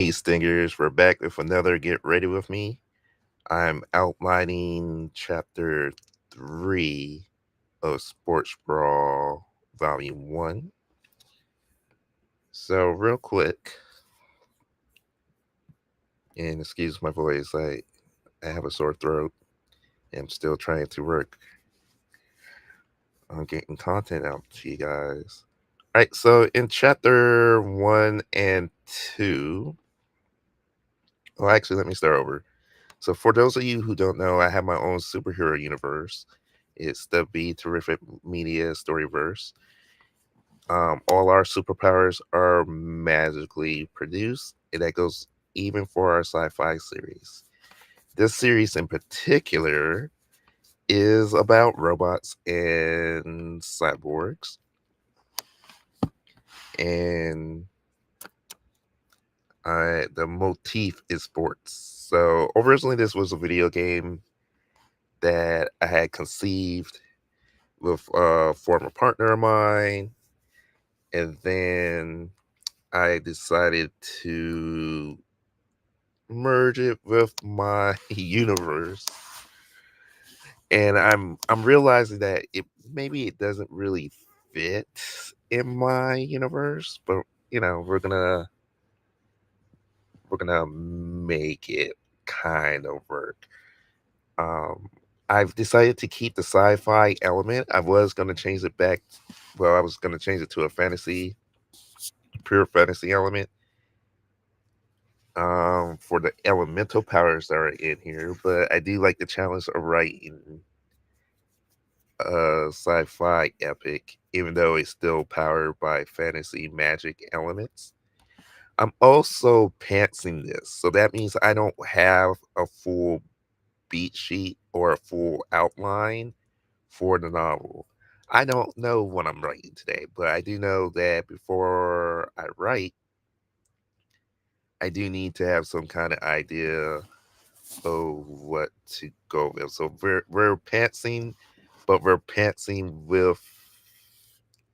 Hey, Stingers, we're back with another Get Ready With Me. I'm outlining chapter 3 of Sports Brawl Volume 1. So, real quick, and excuse my voice, I have a sore throat. I'm still trying to work on getting content out to you guys. All right, so in chapter 1 and 2, well, actually, let me start over. So, for those of you who don't know, I have my own superhero universe. It's the Be Terrific Media Storyverse. All our superpowers are magically produced, and that goes even for our sci fi series. This series in particular is about robots and cyborgs, and the motif is sports. So, originally, this was a video game that I had conceived with a former partner of mine, and then I decided to merge it with my universe. And I'm realizing that it doesn't really fit in my universe, but we're gonna make it kind of work. Um, I've decided to keep the sci-fi element. I was gonna change it back. Well, I was gonna change it to a pure fantasy element. For the elemental powers that are in here, but I do like the challenge of writing a sci-fi epic, even though it's still powered by fantasy magic elements. I'm also pantsing this, so that means I don't have a full beat sheet or a full outline for the novel. I don't know what I'm writing today, but I do know that before I write, I do need to have some kind of idea of what to go with. So we're pantsing, but we're pantsing with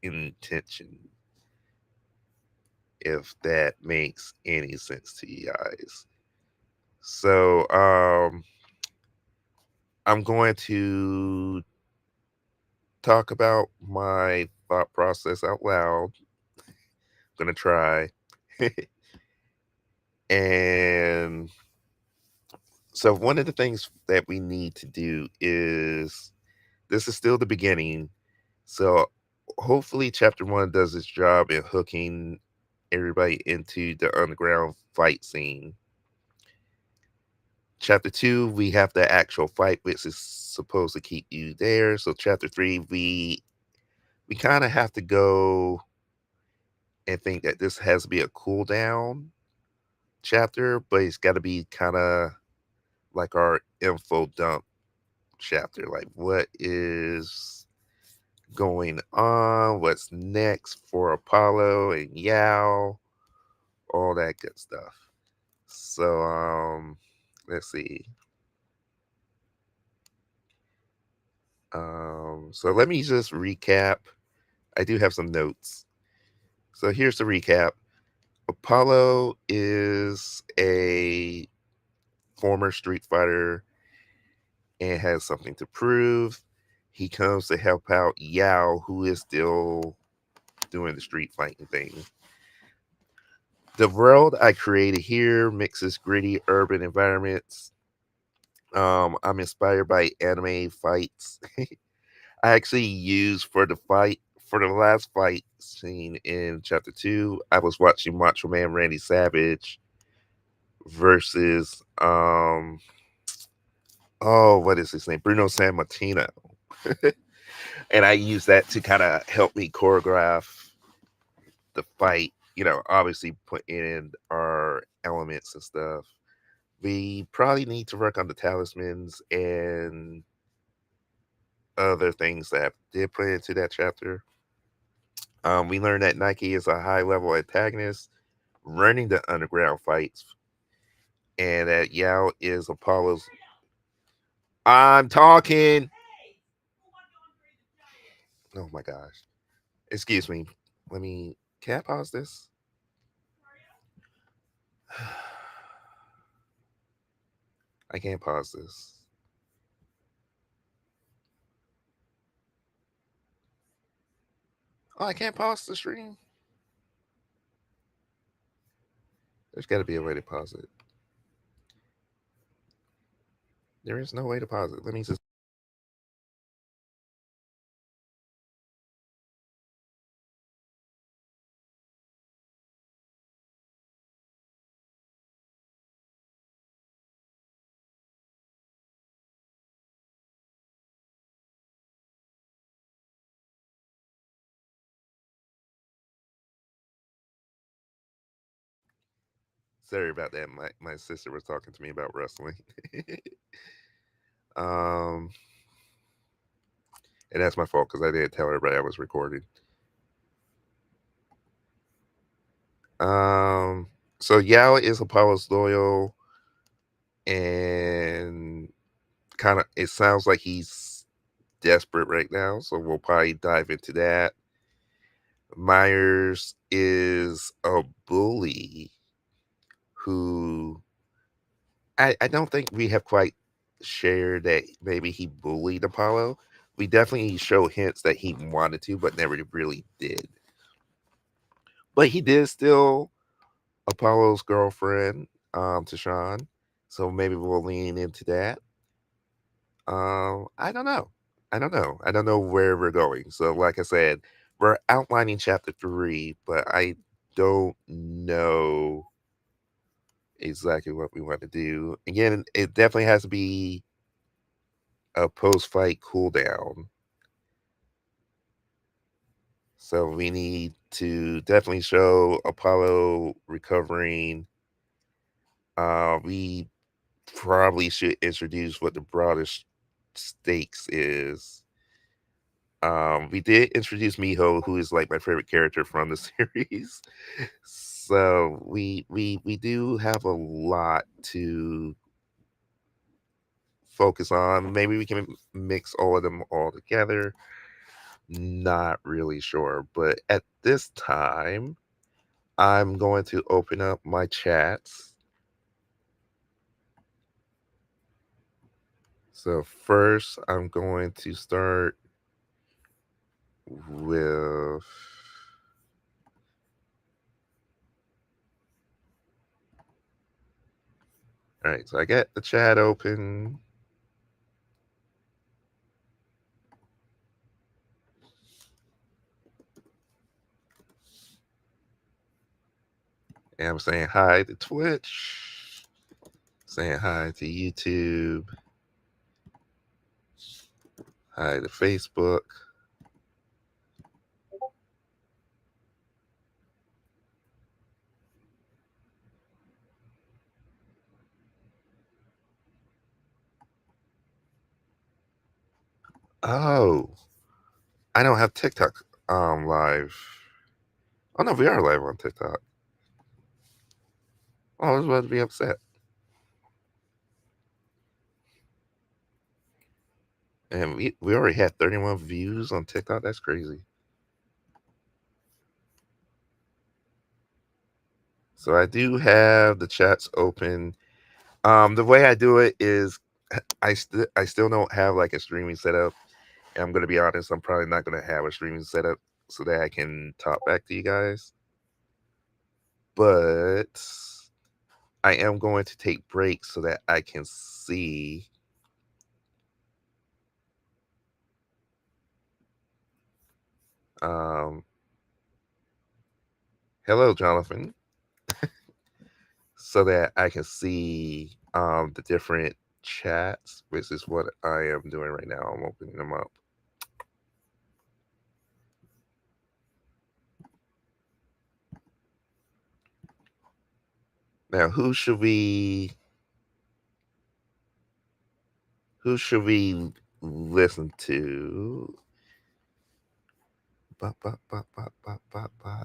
intention, if that makes any sense to you guys. So I'm going to talk about my thought process out loud. I'm gonna try. And so one of the things that we need to do is, this is still the beginning. So hopefully chapter 1 does its job in hooking everybody into the underground fight scene. Chapter 2, we have the actual fight, which is supposed to keep you there. So chapter 3, we kind of have to go and think that this has to be a cool down chapter, but it's got to be kind of like our info dump chapter. Like, what is going on? What's next for Apollo and Yao? All that good stuff. So, let's see. So let me just recap. I do have some notes. So here's the recap. Apollo is a former Street Fighter and has something to prove. He comes to help out Yao, who is still doing the street fighting thing. The world I created here mixes gritty urban environments. I'm inspired by anime fights. I actually used for the last fight scene in chapter 2. I was watching Macho Man Randy Savage versus what is his name? Bruno San Martino. And I used that to kind of help me choreograph the fight, obviously put in our elements and stuff. We probably need to work on the talismans and other things that did put into that chapter. We learned that Nike is a high level antagonist running the underground fights, and that Yao is Apollo's. I'm talking. Oh my gosh. Excuse me. Let me. Can I pause this? I can't pause this. Oh, I can't pause the stream? There's got to be a way to pause it. There is no way to pause it. Let me just. Sorry about that. My sister was talking to me about wrestling. um, and that's my fault because I didn't tell everybody I was recording. Um, so Yao is Apollo's loyal, and kind of it sounds like he's desperate right now. So we'll probably dive into that. Myers is a bully who I don't think we have quite shared that maybe he bullied Apollo. We definitely show hints that he wanted to, but never really did. But he did steal Apollo's girlfriend, Tashawn. So maybe we'll lean into that. I don't know. I don't know. I don't know where we're going. So, like I said, we're outlining chapter 3, but I don't know exactly what we want to do. Again, it definitely has to be a post-fight cooldown. So we need to definitely show Apollo recovering. We probably should introduce what the broadest stakes is. We did introduce Miho, who is like my favorite character from the series. So we do have a lot to focus on. Maybe we can mix all of them all together. Not really sure, but at this time, I'm going to open up my chats. So first, I'm going to start with. All right, so I got the chat open. And I'm saying hi to Twitch, saying hi to YouTube, hi to Facebook. Oh, I don't have TikTok live. Oh no, we are live on TikTok. Oh, I was about to be upset. And we already had 31 views on TikTok. That's crazy. So I do have the chats open. The way I do it is I still don't have like a streaming setup. And I'm gonna be honest, I'm probably not gonna have a streaming setup so that I can talk back to you guys. But I am going to take breaks so that I can see. Um, hello, Jonathan. So that I can see the different chats, which is what I am doing right now. I'm opening them up. Now, who should we listen to? Ba, ba, ba, ba, ba, ba, ba.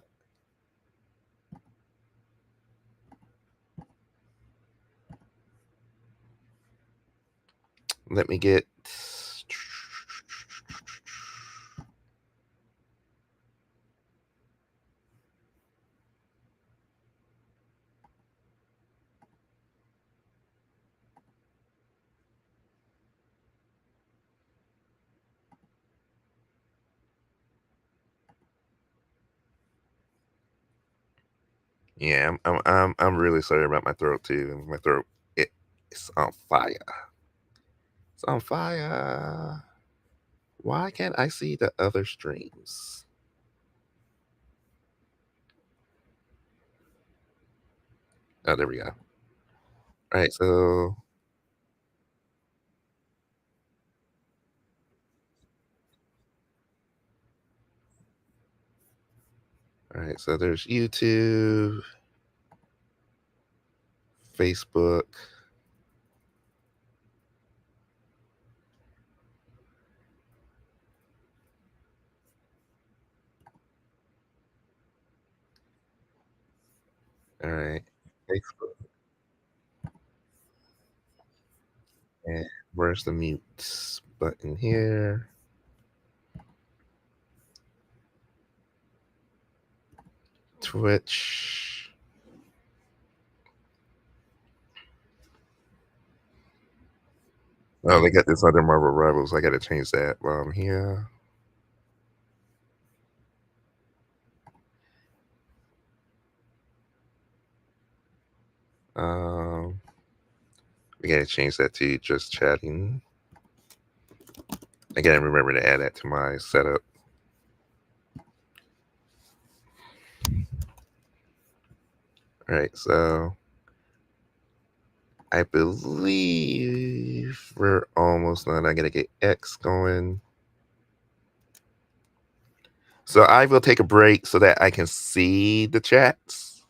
Let me get. Yeah, I'm really sorry about my throat too. My throat, it's on fire. It's on fire. Why can't I see the other streams? Oh, there we go. All right, so all right, so there's YouTube, Facebook. All right, Facebook. And where's the mute button here? Twitch. Oh, they got this other Marvel Rivals. I got to change that while I'm here. Um, we got to change that to just chatting. I got to remember to add that to my setup. All right, so I believe we're almost done. I got to get X going. So I will take a break so that I can see the chats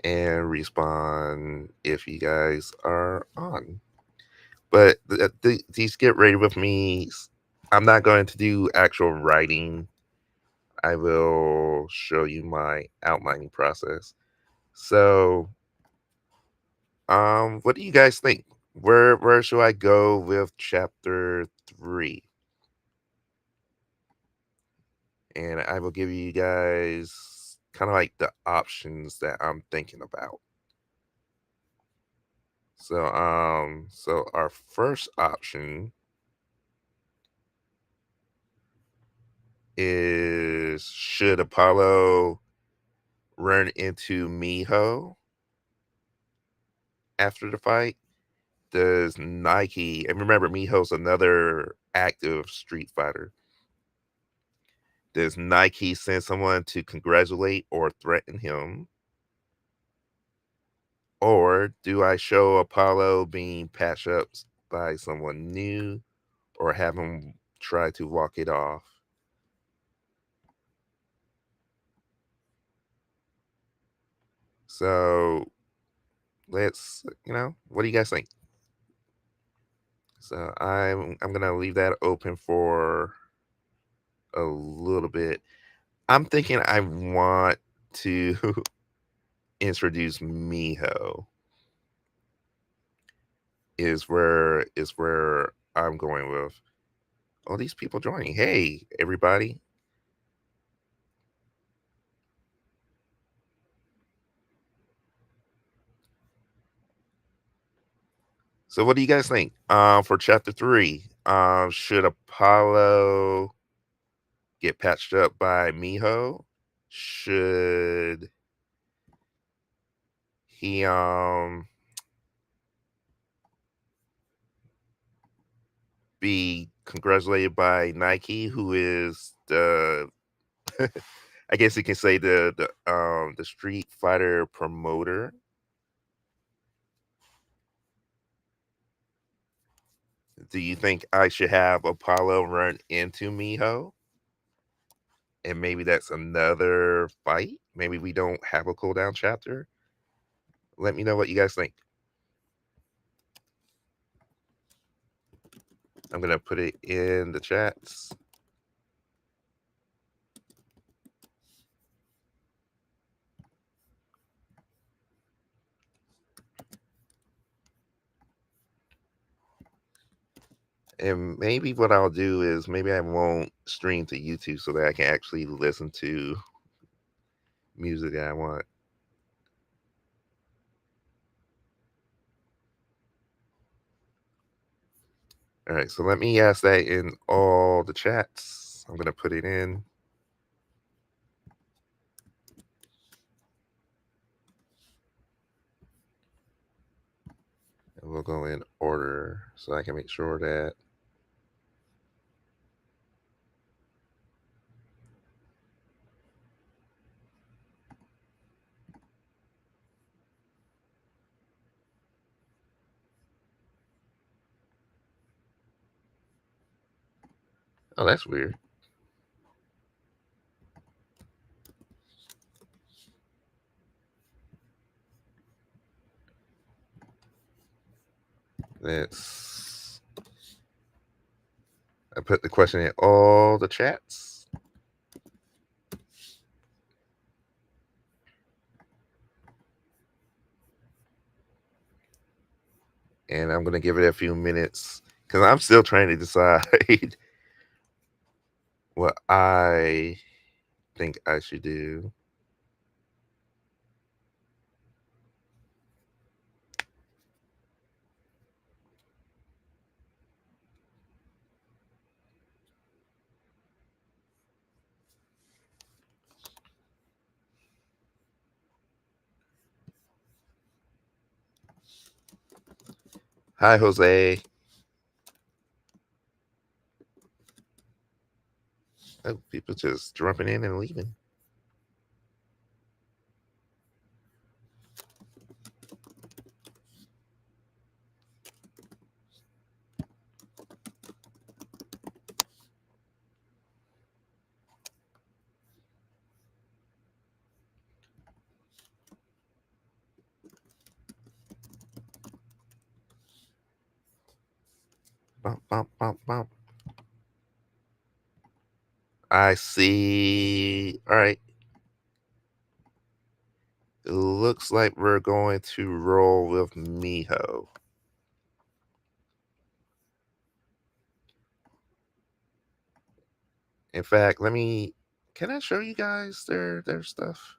and respawn if you guys are on. But these get ready with me. I'm not going to do actual writing. I will show you my outlining process. So, what do you guys think? Where should I go with chapter 3? And I will give you guys kind of like the options that I'm thinking about. So our first option is, should Apollo run into Miho after the fight? Does Nike, and remember Miho's another active Street Fighter, does Nike send someone to congratulate or threaten him? Or do I show Apollo being patched up by someone new or have him try to walk it off? So let's, what do you guys think? So I'm gonna leave that open for a little bit. I'm thinking I want to introduce Miho is where I'm going with. All these people joining. Hey, everybody. So what do you guys think? For chapter 3, should Apollo get patched up by Miho? Should he be congratulated by Nike, who is the I guess you can say the Street Fighter promoter? Do you think I should have Apollo run into Miho? And maybe that's another fight? Maybe we don't have a cooldown chapter? Let me know what you guys think. I'm gonna put it in the chats. And maybe what I'll do is maybe I won't stream to YouTube so that I can actually listen to music that I want. All right, so let me ask that in all the chats. I'm going to put it in. And we'll go in order so I can make sure that oh, that's weird. Let's I put the question in all the chats. And I'm going to give it a few minutes because I'm still trying to decide what I think I should do. Hi, Jose. Oh, people just jumping in and leaving. Bump, bump, bump, bump. I see. All right. It looks like we're going to roll with Miho. In fact, can I show you guys their stuff?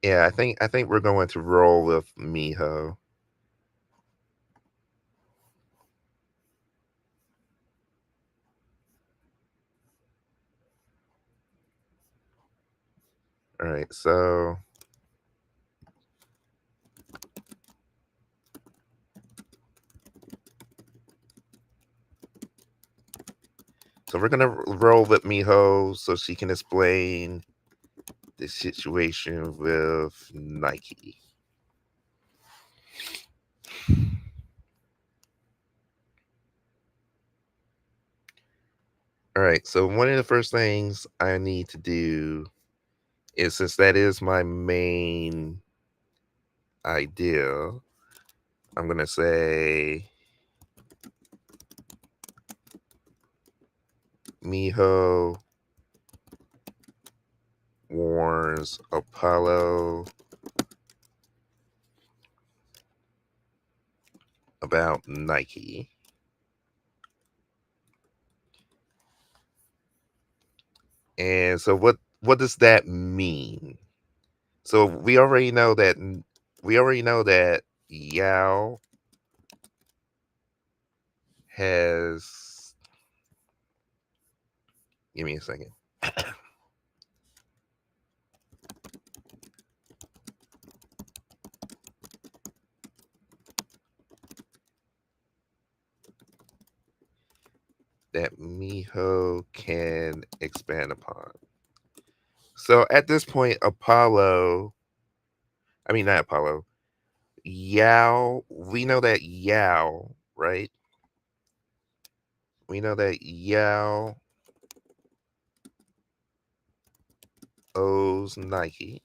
Yeah, I think we're going to roll with Miho. All right, so we're gonna roll with Miho so she can explain the situation with Nike. All right, so one of the first things I need to do is, since that is my main idea, I'm gonna say Miho warns Apollo about Nike. And so what does that mean? So we already know that Yao has, give me a second. That Miho can expand upon. So at this point, not Apollo, Yao, we know that Yao, right? We know that Yao owes Nike.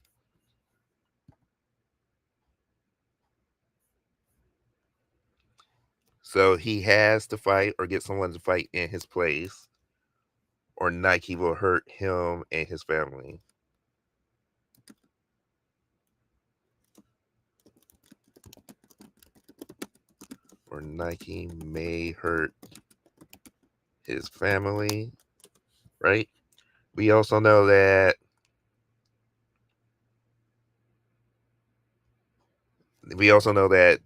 So he has to fight or get someone to fight in his place, or Nike will hurt him and his family. or Nike may hurt his family, right? We also know that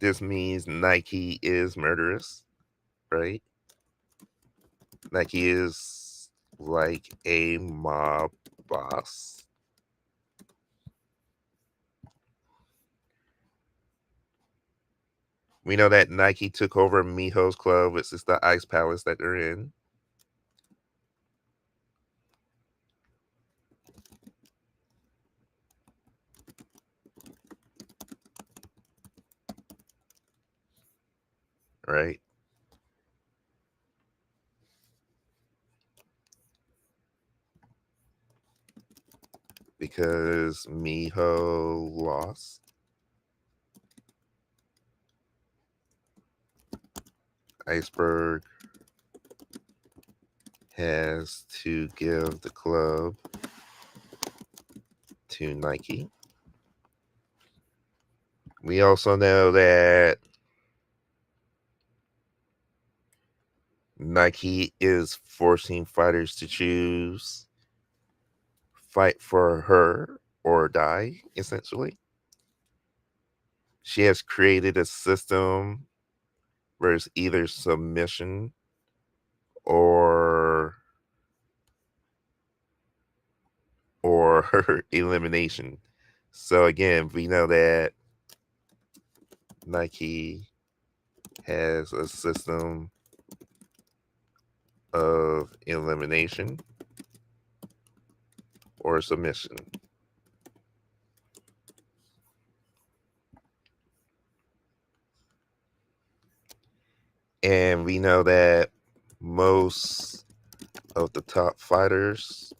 this means Nike is murderous, right? Nike is like a mob boss. We know that Nike took over Miho's club, which is the ice palace that they're in. Right? Because Miho lost. Iceberg has to give the club to Nike. We also know that Nike is forcing fighters to choose fight for her or die, essentially. She has created a system where it's either submission or elimination. So again, we know that Nike has a system of elimination or submission. And we know that most of the top fighters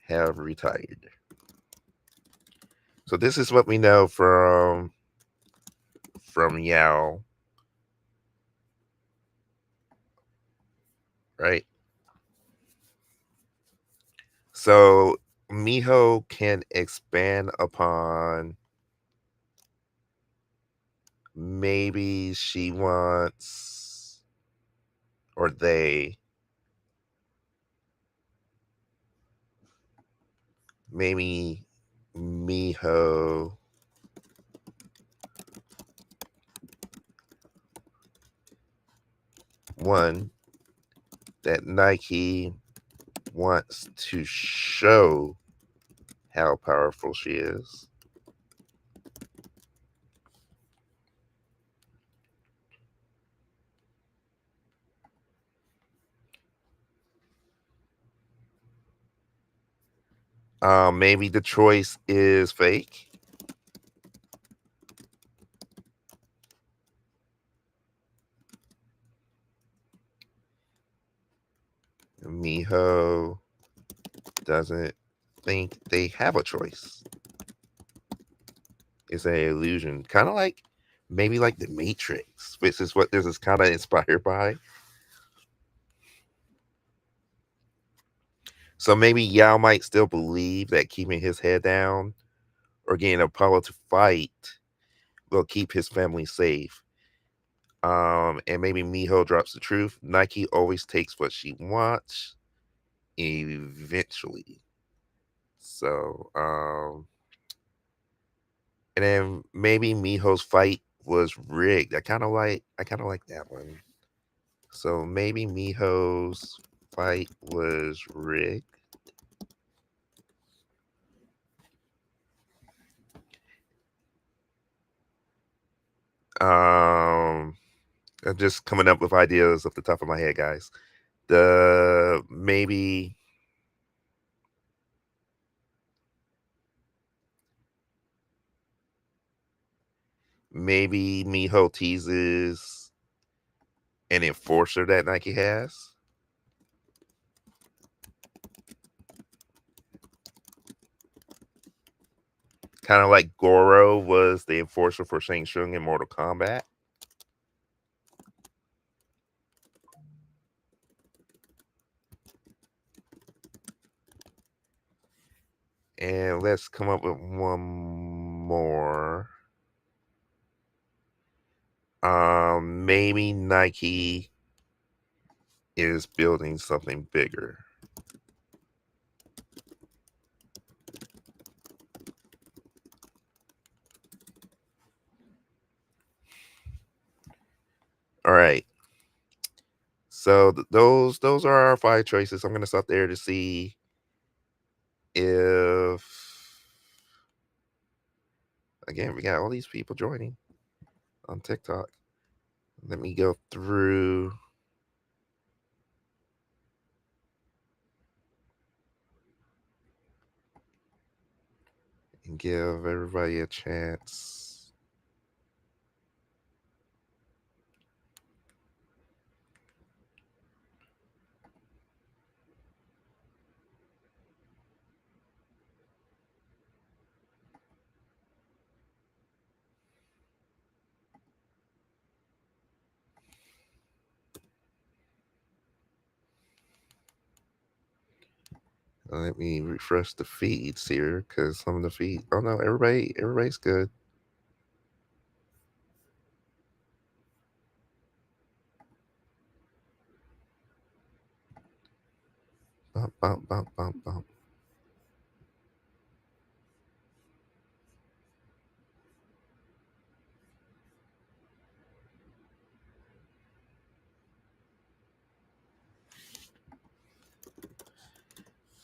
have retired. So this is what we know from Yao, right? So Miho can expand upon maybe she wants or they maybe Miho one that Nike wants to show how powerful she is. Maybe the choice is fake. Miho doesn't think they have a choice. It's an illusion. Kind of like maybe like the Matrix, which is what this is kind of inspired by. So maybe Yao might still believe that keeping his head down or getting Apollo to fight will keep his family safe. And maybe Miho drops the truth. Nike always takes what she wants eventually. So, and then maybe Miho's fight was rigged. I kind of like that one. So maybe Miho's fight was rigged. Um, I'm just coming up with ideas off the top of my head, guys. The maybe Miho teases an enforcer that Nike has. Kind of like Goro was the enforcer for Shang Tsung in Mortal Kombat. And let's come up with one more. maybe Nike is building something bigger. All right. So those are our 5 choices. I'm gonna stop there to see if again we got all these people joining on TikTok. Let me go through and give everybody a chance. Let me refresh the feeds here because some of the feed. Oh no, everybody's good. Bump, bump, bump, bump, bump.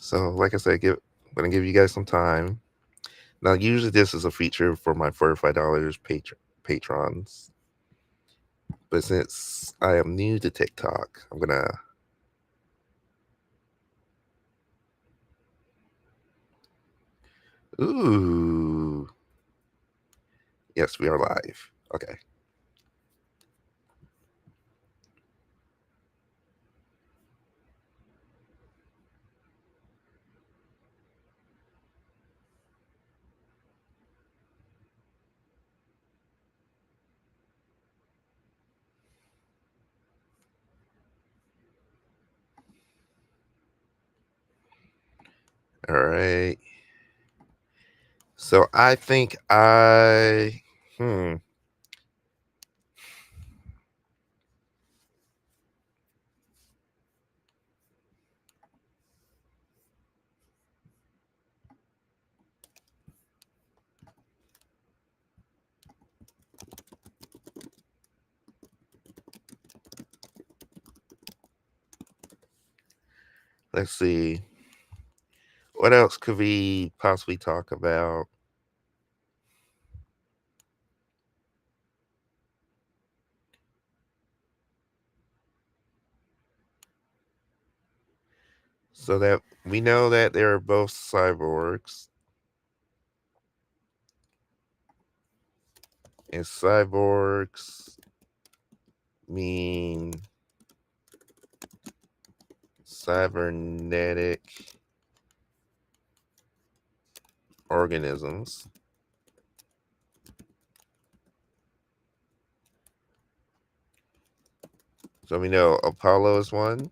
So, like I said, I'm gonna give you guys some time. Now, usually this is a feature for my $45 patrons, but since I am new to TikTok, I'm gonna. Ooh, yes, we are live. Okay. All right. So I think let's see. What else could we possibly talk about? So that we know that they're both cyborgs, and cyborgs mean cybernetic organisms. So we know Apollo is one.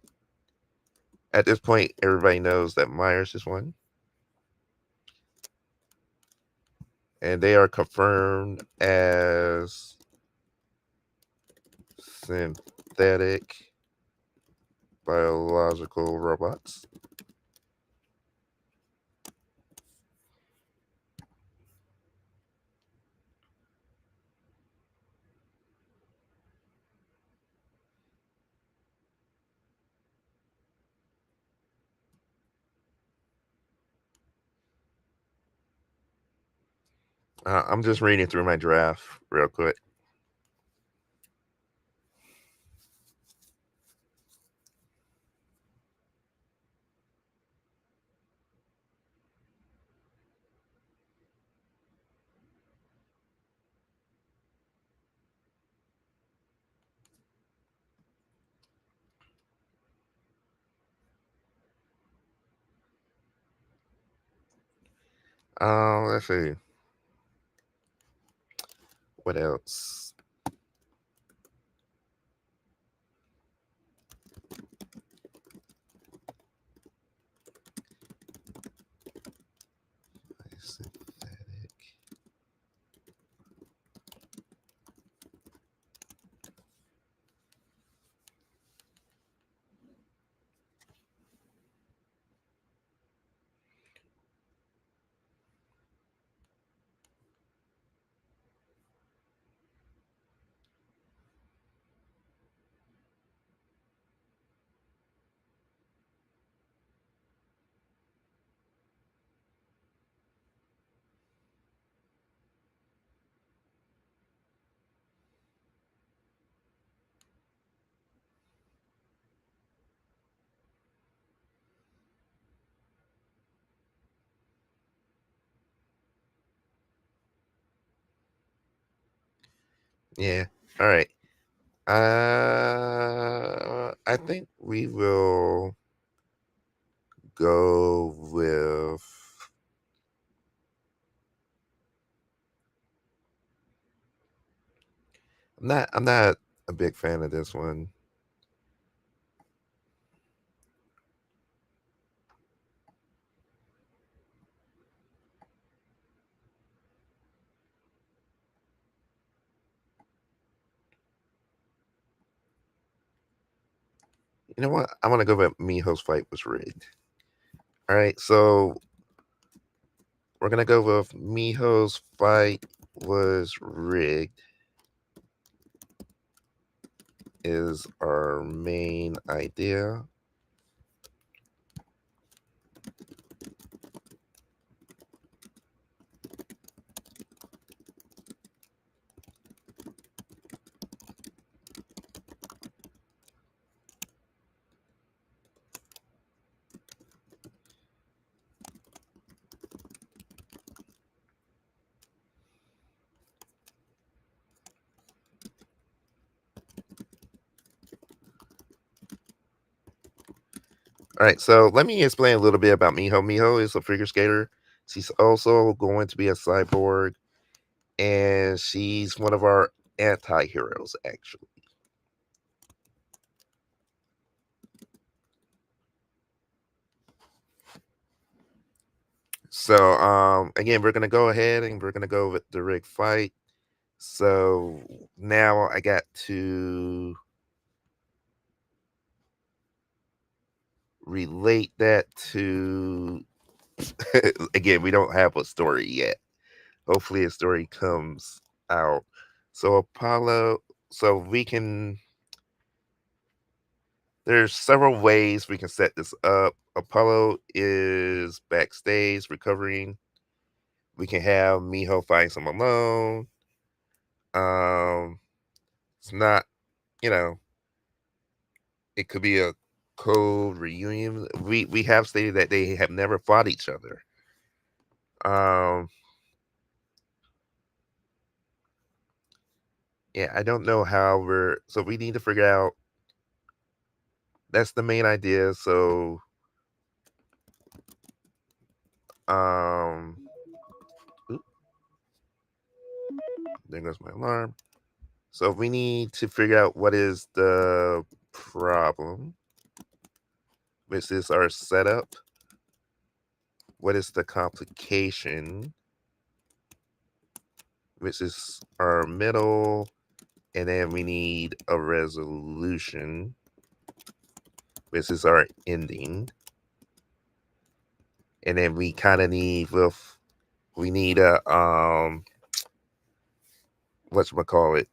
At this point, everybody knows that Myers is one. And they are confirmed as synthetic biological robots. I'm just reading through my draft real quick. Let's see. What else? Synthetic. Yeah. All right. I think we will go with. I'm not a big fan of this one. You know what? I'm gonna go with Miho's fight was rigged. All right, so we're gonna go with Miho's fight was rigged is our main idea. All right, so let me explain a little bit about Miho. Miho is a figure skater. She's also going to be a cyborg, and she's one of our anti-heroes, actually. So, again, we're gonna go ahead and we're gonna go with the rig fight. So now I got to relate that to again, we don't have a story yet. Hopefully a story comes out. So Apollo, so we can there's several ways we can set this up. Apollo is backstage recovering. We can have Miho find some alone. It's not, you know, it could be a cold reunion. We have stated that they have never fought each other. Um, yeah, I don't know how we're so we need to figure out that's the main idea. So um oop, there goes my alarm. So we need to figure out what is the problem, which is our setup. What is the complication, which is our middle, and then we need a resolution, which is our ending. And then we kind of need we need a call it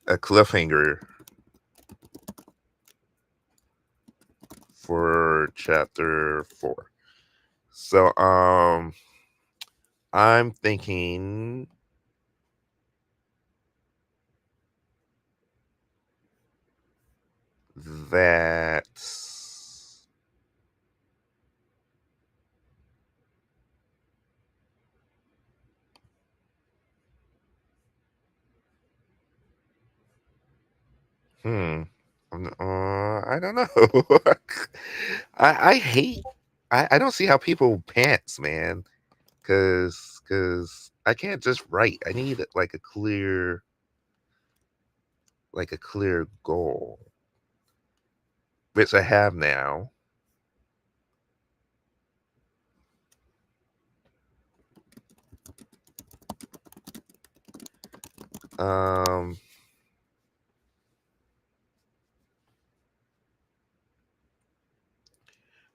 a cliffhanger for chapter 4. So I'm thinking that hmm I don't know. I hate I don't see how people pants, man, cuz I can't just write. I need like a clear goal, which I have now. Um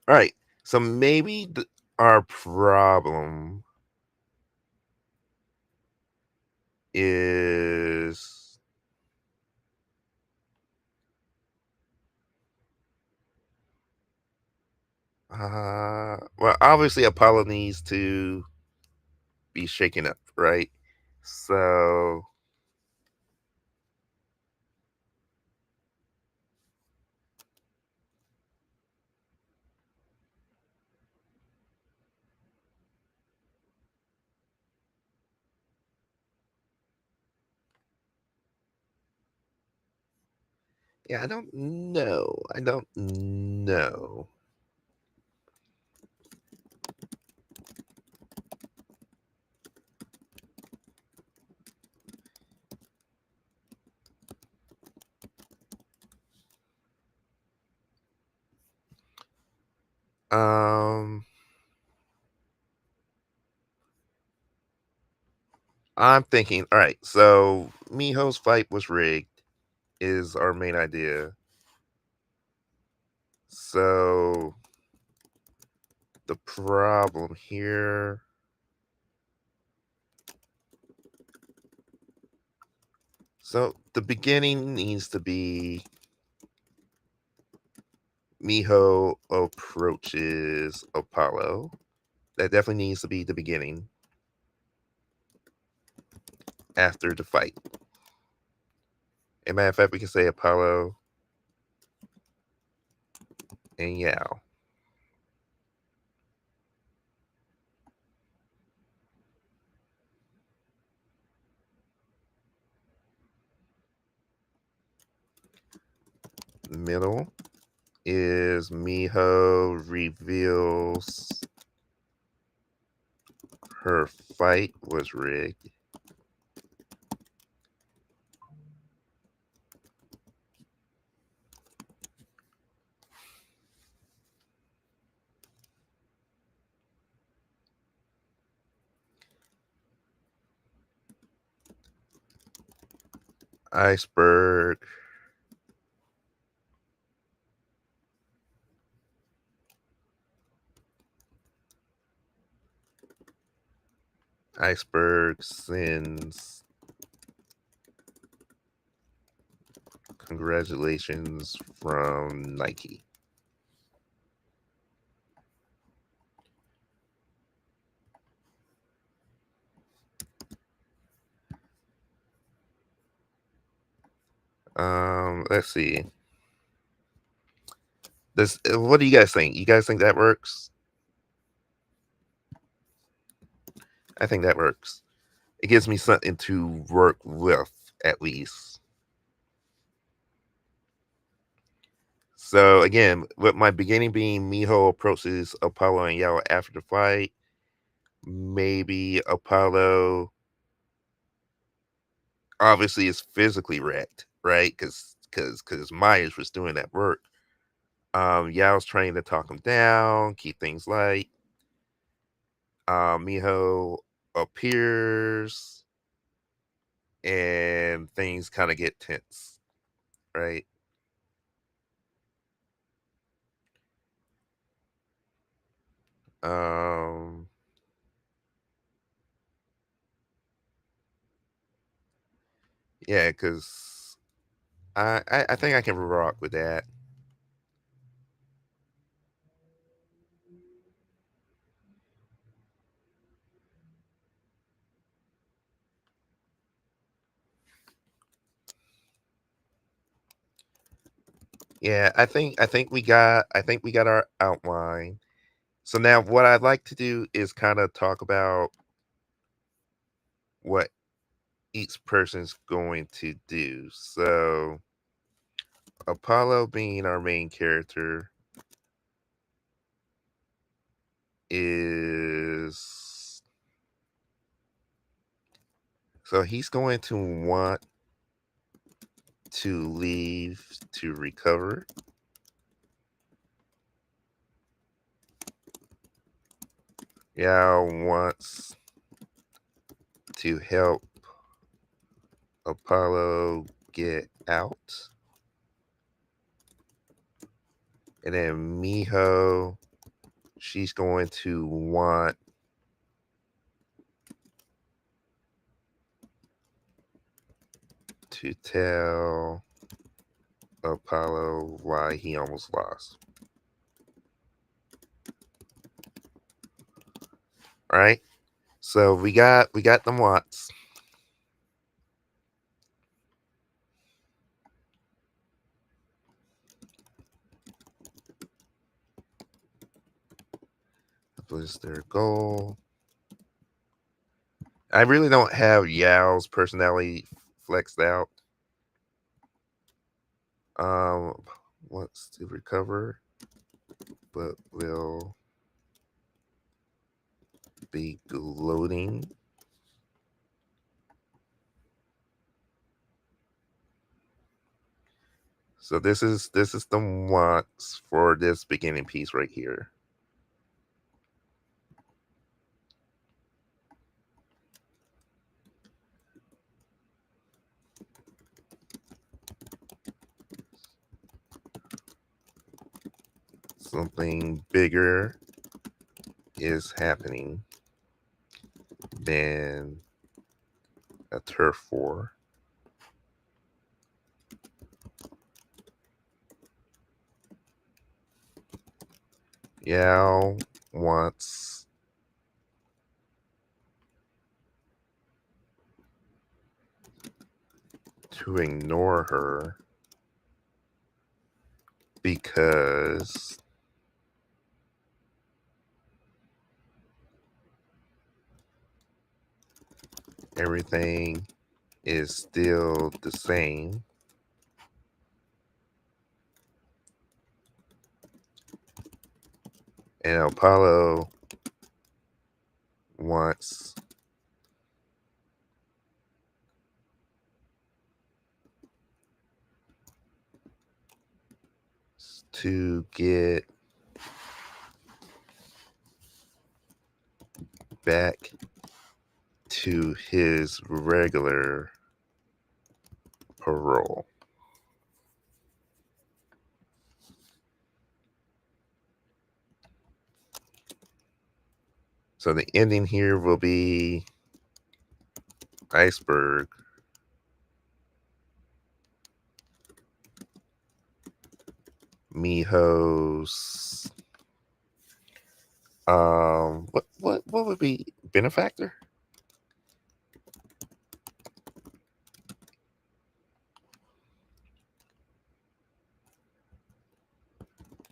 all right. So maybe our problem is well, obviously Apollo needs to be shaken up, right? So Yeah, I don't know. I don't know. Um, I'm thinking, all right, so Miho's fight was rigged is our main idea. So the problem here, so the beginning needs to be Miho approaches Apollo. That definitely needs to be the beginning after the fight. As a matter of fact, we can say Apollo and Yao. The middle is Miho reveals her fight was rigged. Iceberg Iceberg sends congratulations from Nike. Let's see. This what do you guys think? You guys think that works? I think that works. It gives me something to work with at least. So again, with my beginning being Miho approaches Apollo and Yao after the fight, maybe Apollo obviously is physically wrecked, right? Because Myers was doing that work. Yao's trying to talk him down, keep things light. Miho appears, and things kind of get tense, right? Um, yeah, because I think I can rock with that. Yeah, I think we got our outline. So now what I'd like to do is kind of talk about what each person's going to do. So Apollo being our main character is so he's going to want to leave to recover. Yao wants to help Apollo get out. And then Miho, she's going to want to tell Apollo why he almost lost. All right. So we got them wants. What is their goal? I really don't have Yao's personality flexed out. Um, wants to recover, but will be gloating. So this is the wants for this beginning piece right here. Something bigger is happening than a turf war. Yao wants to ignore her because everything is still the same. And Apollo wants to get back to his regular parole. So the ending here will be iceberg. Miho's what would be benefactor?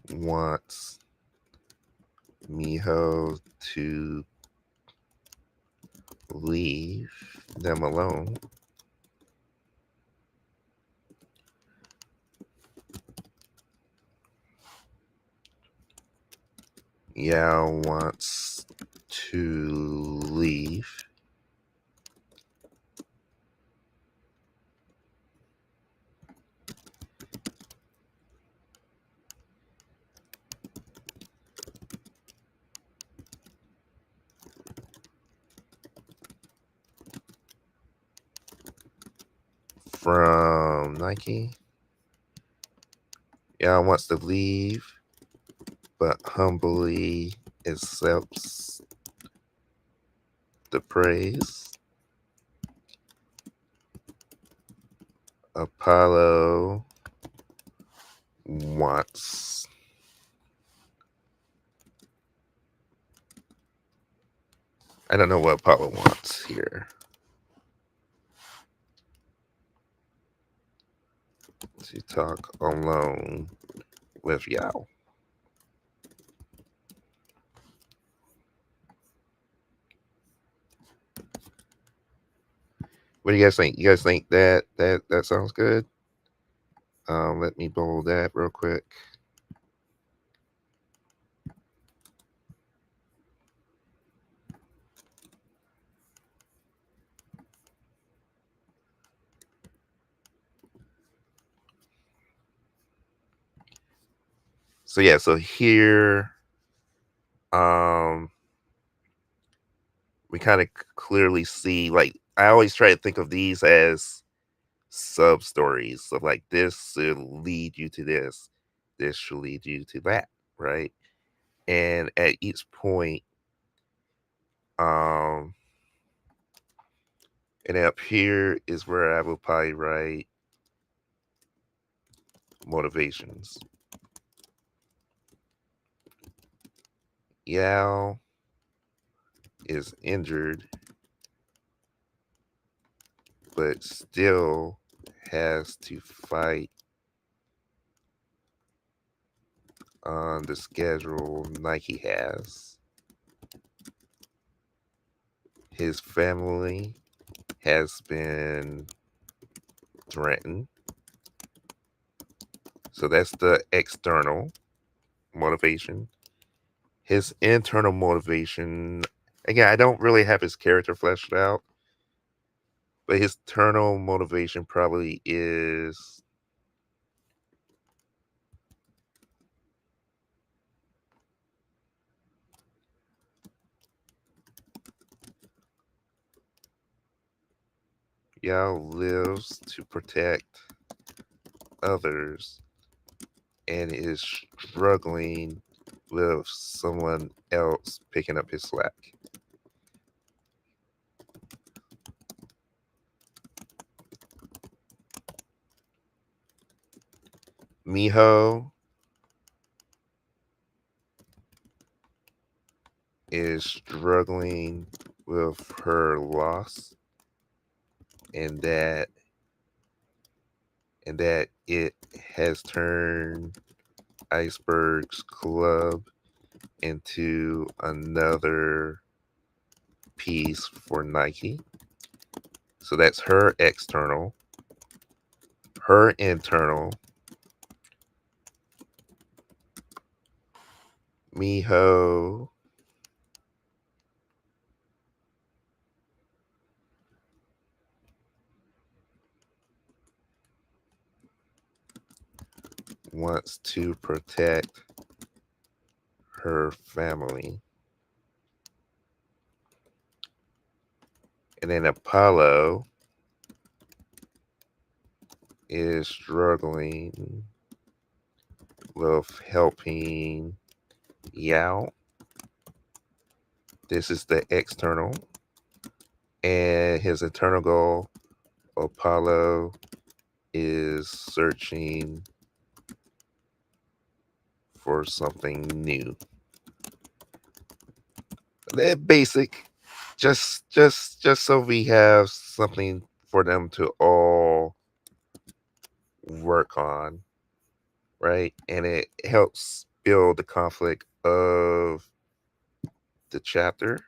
Wants Miho to leave them alone. Yao wants to leave. From Nike. Yao wants to leave, but humbly accepts the praise. Apollo wants I don't know what Apollo wants here. To talk alone with Yao. What do you guys think? You guys think that sounds good? Let me bold that real quick. So yeah, so here we kind of clearly see, like, I always try to think of these as sub stories. So like this should lead you to this should lead you to that, right? And at each point, um and up here is where I will probably write motivations. Yao is injured, but still has to fight on the schedule Nike has. His family has been threatened. So that's the external motivation. His internal motivation, again, I don't really have his character fleshed out, but his internal motivation probably is Yao lives to protect others and is struggling with someone else picking up his slack. Miho is struggling with her loss and that it has turned Iceberg's club into another piece for Nike. So that's her external. Her internal, Miho wants to protect her family. And then Apollo is struggling with helping Yao. This is the external. And his internal goal, Apollo is searching for something new. They're basic. Just so we have something for them to all work on, right? And it helps build the conflict of the chapter.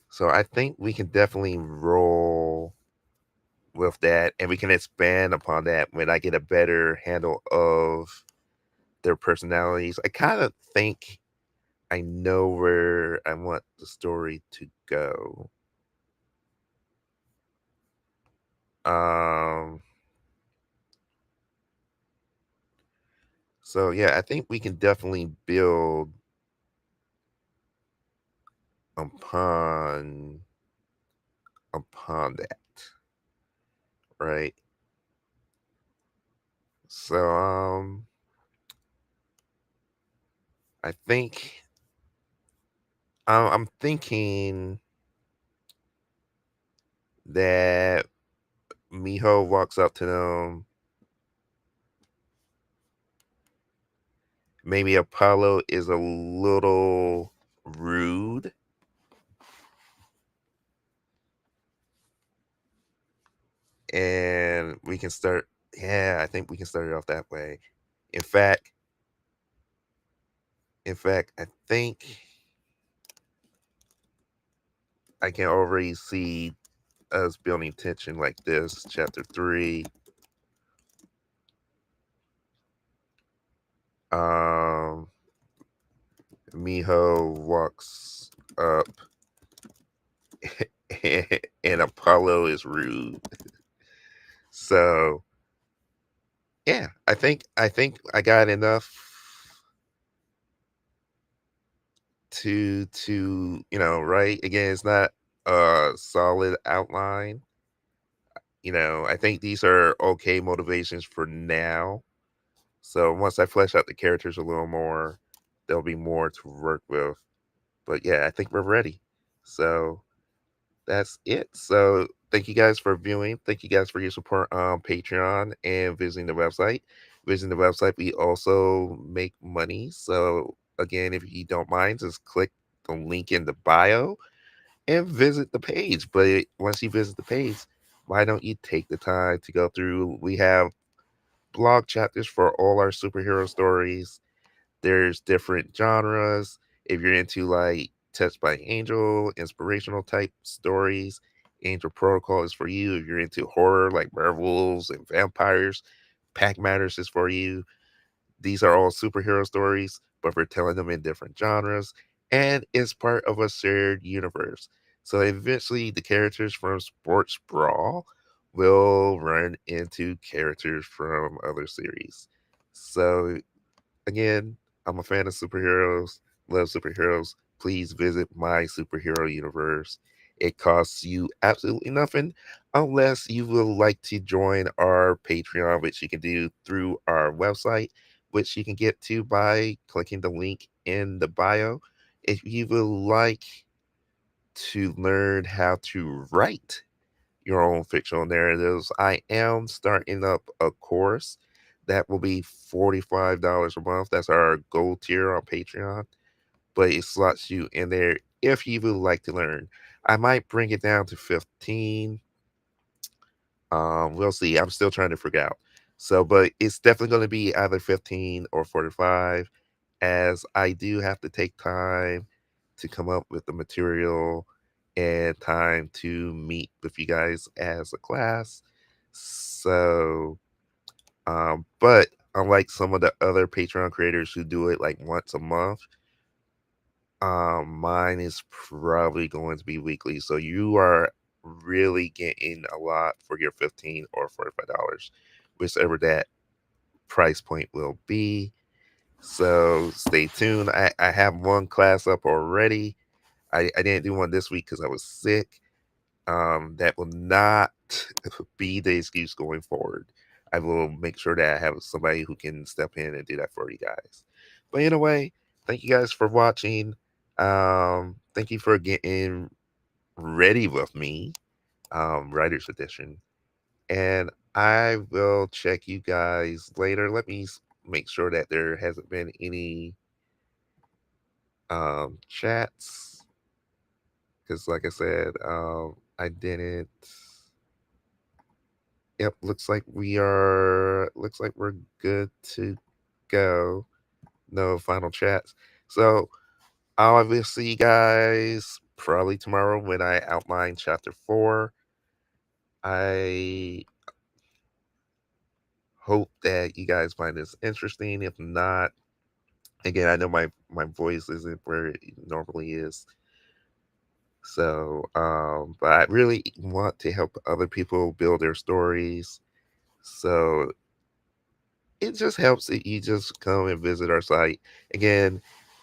So I think we can definitely roll with that, and we can expand upon that when I get a better handle of their personalities. I kind of think I know where I want the story to go. Um so yeah, I think we can definitely build upon that, right? So I think I'm thinking that Miho walks up to them. Maybe Apollo is a little rude. And we can start, yeah, I think we can start it off that way. In fact, I think I can already see us building tension like this. Chapter 3. Um Miho walks up and Apollo is rude. So yeah, I think I got enough right? Again, it's not a solid outline. I think these are okay motivations for now. So once I flesh out the characters a little more, there'll be more to work with. But yeah, I think we're ready. So that's it. So thank you guys for viewing. Thank you guys for your support on Patreon and visiting the website. Visiting the website, we also make money. So again, if you don't mind, just click the link in the bio and visit the page. But once you visit the page, why don't you take the time to go through? We have blog chapters for all our superhero stories. There's different genres. If you're into like Touched by Angel, inspirational type stories, Angel Protocol is for you. If you're into horror like werewolves and vampires, Pack Matters is for you. These are all superhero stories, but we're telling them in different genres, and it's part of a shared universe. So eventually, the characters from Sports Brawl will run into characters from other series. So again, I'm a fan of superheroes, love superheroes. Please visit my superhero universe. It costs you absolutely nothing unless you would like to join our Patreon, which you can do through our website, which you can get to by clicking the link in the bio. If you would like to learn how to write your own fictional narratives, I am starting up a course that will be $45 a month. That's our gold tier on Patreon, but it slots you in there if you would like to learn. I might bring it down to 15. We'll see. I'm still trying to figure out. So, but it's definitely going to be either 15 or 45, as I do have to take time to come up with the material and time to meet with you guys as a class. So, but unlike some of the other Patreon creators who do it like once a month, mine is probably going to be weekly. So you are really getting a lot for your 15 or $45, whichever that price point will be. So stay tuned. I have one class up already. I didn't do one this week because I was sick. That will not be the excuse going forward. I will make sure that I have somebody who can step in and do that for you guys. But anyway, thank you guys for watching. Thank you for getting ready with me, Writer's Edition. And I will check you guys later. Let me make sure that there hasn't been any chats. Because like I said, I didn't. Yep, looks like we're good to go. No final chats. So I'll see you guys probably tomorrow when I outline chapter 4. I hope that you guys find this interesting. If not, again, I know my voice isn't where it normally is. So, but I really want to help other people build their stories. So it just helps that you just come and visit our site. Again,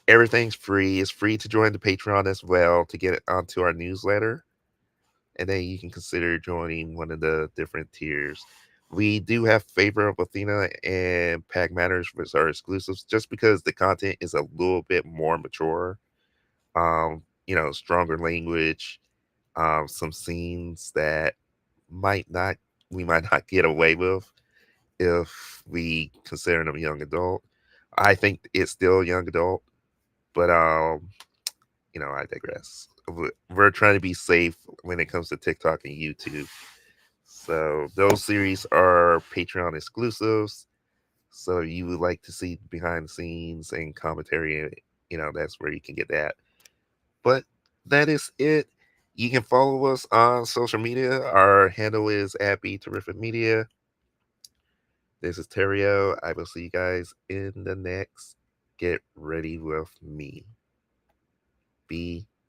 everything's free. It's free to join the Patreon as well to get it onto our newsletter. And then you can consider joining one of the different tiers. We do have Favor of Athena and Pack Matters, which are exclusives, just because the content is a little bit more mature. Stronger language, some scenes that might not we might not get away with if we consider them young adult. I think it's still young adult, but I digress. We're trying to be safe when it comes to TikTok and YouTube. So those series are Patreon exclusives. So you would like to see behind the scenes and commentary, that's where you can get that. But that is it. You can follow us on social media. Our handle is at Be Terrific Media. This is Terrio. I will see you guys in the next Get Ready With Me. Be